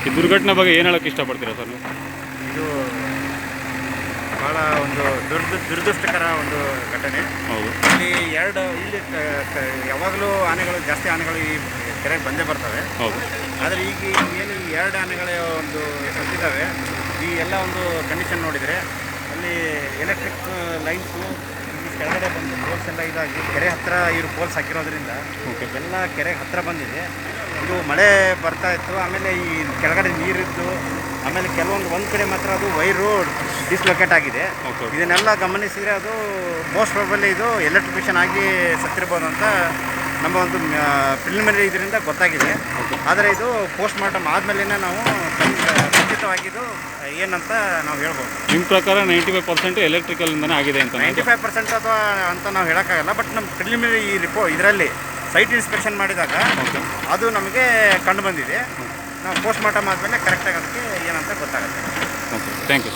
ಈ ದುರ್ಘಟನೆ ಬಗ್ಗೆ ಏನು ಹೇಳೋಕ್ಕೆ ಇಷ್ಟಪಡ್ತೀರಾ ಸರ್ ನೀವು? ಇದು ಭಾಳ ಒಂದು ದುರದೃಷ್ಟಕರ ಒಂದು ಘಟನೆ. ಹೌದು. ಇಲ್ಲಿ ಯಾವಾಗಲೂ ಜಾಸ್ತಿ ಆನೆಗಳು ಈ ಕೆರೆಗೆ ಬಂದೇ ಬರ್ತವೆ. ಹೌದು. ಆದರೆ ಈಗ ಏನು ಈ 2 ಆನೆಗಳ ಒಂದು ಸತ್ತಿದ್ದಾವೆ. ಈ ಎಲ್ಲ ಒಂದು ಕಂಡೀಷನ್ ನೋಡಿದರೆ ಅಲ್ಲಿ ಎಲೆಕ್ಟ್ರಿಕ್ ಲೈನ್ಸು ಕೆಳಗಡೆ ಬಂದು ಪೋಲ್ಸ್ ಎಲ್ಲ ಇದಾಗಿ ಕೆರೆ ಹತ್ತಿರ ಇವರು ಪೋಲ್ಸ್ ಹಾಕಿರೋದ್ರಿಂದ ಎಲ್ಲ ಕೆರೆ ಹತ್ತಿರ ಬಂದಿದೆ. ಇದು ಮಳೆ ಬರ್ತಾ ಇತ್ತು. ಆಮೇಲೆ ಈ ಕೆಳಗಡೆ ನೀರಿದ್ದು, ಆಮೇಲೆ ಒಂದು ಕಡೆ ಮಾತ್ರ ಅದು ವೈರು ಡಿಸ್ಲೊಕೇಟ್ ಆಗಿದೆ. ಇದನ್ನೆಲ್ಲ ಗಮನಿಸಿದರೆ ಅದು ಮೋಸ್ಟ್ ಪ್ರಾಬಬ್ಲಿ ಇದು ಎಲೆಕ್ಟ್ರಿಫಿಕೇಷನ್ ಆಗಿ ಸತ್ತಿರ್ಬೋದು ಅಂತ ನಮ್ಮ ಒಂದು ಪ್ರಿಲಿಮಿನರಿ ಇದರಿಂದ ಗೊತ್ತಾಗಿದೆ. ಆದರೆ ಇದು ಪೋಸ್ಟ್ ಮಾರ್ಟಮ್ ಆದಮೇಲೆ ನಾವು ಖಚಿತವಾಗಿದ್ದು ಏನಂತ ನಾವು ಹೇಳ್ಬೋದು. ನಿಮ್ಮ ಪ್ರಕಾರ 95% ಎಲೆಕ್ಟ್ರಿಕಲಿಂದನೇ ಆಗಿದೆ ಅಂತ? 95% ಅಥವಾ ಅಂತ ನಾವು ಹೇಳೋಕ್ಕಾಗಲ್ಲ. ಬಟ್ ನಮ್ಮ ಪ್ರಿಲಿಮಿನರಿ ಈ ಇದರಲ್ಲಿ ಸೈಟ್ ಇನ್ಸ್ಪೆಕ್ಷನ್ ಮಾಡಿದಾಗ ಅದು ನಮಗೆ ಕಂಡು ಬಂದಿದೆ. ನಾವು ಪೋಸ್ಟ್ ಮಾರ್ಟಮ್ ಆದಮೇಲೆ ಕರೆಕ್ಟಾಗಿ ಅದಕ್ಕೆ ಏನಂತ ಗೊತ್ತಾಗುತ್ತೆ. Okay, thank you.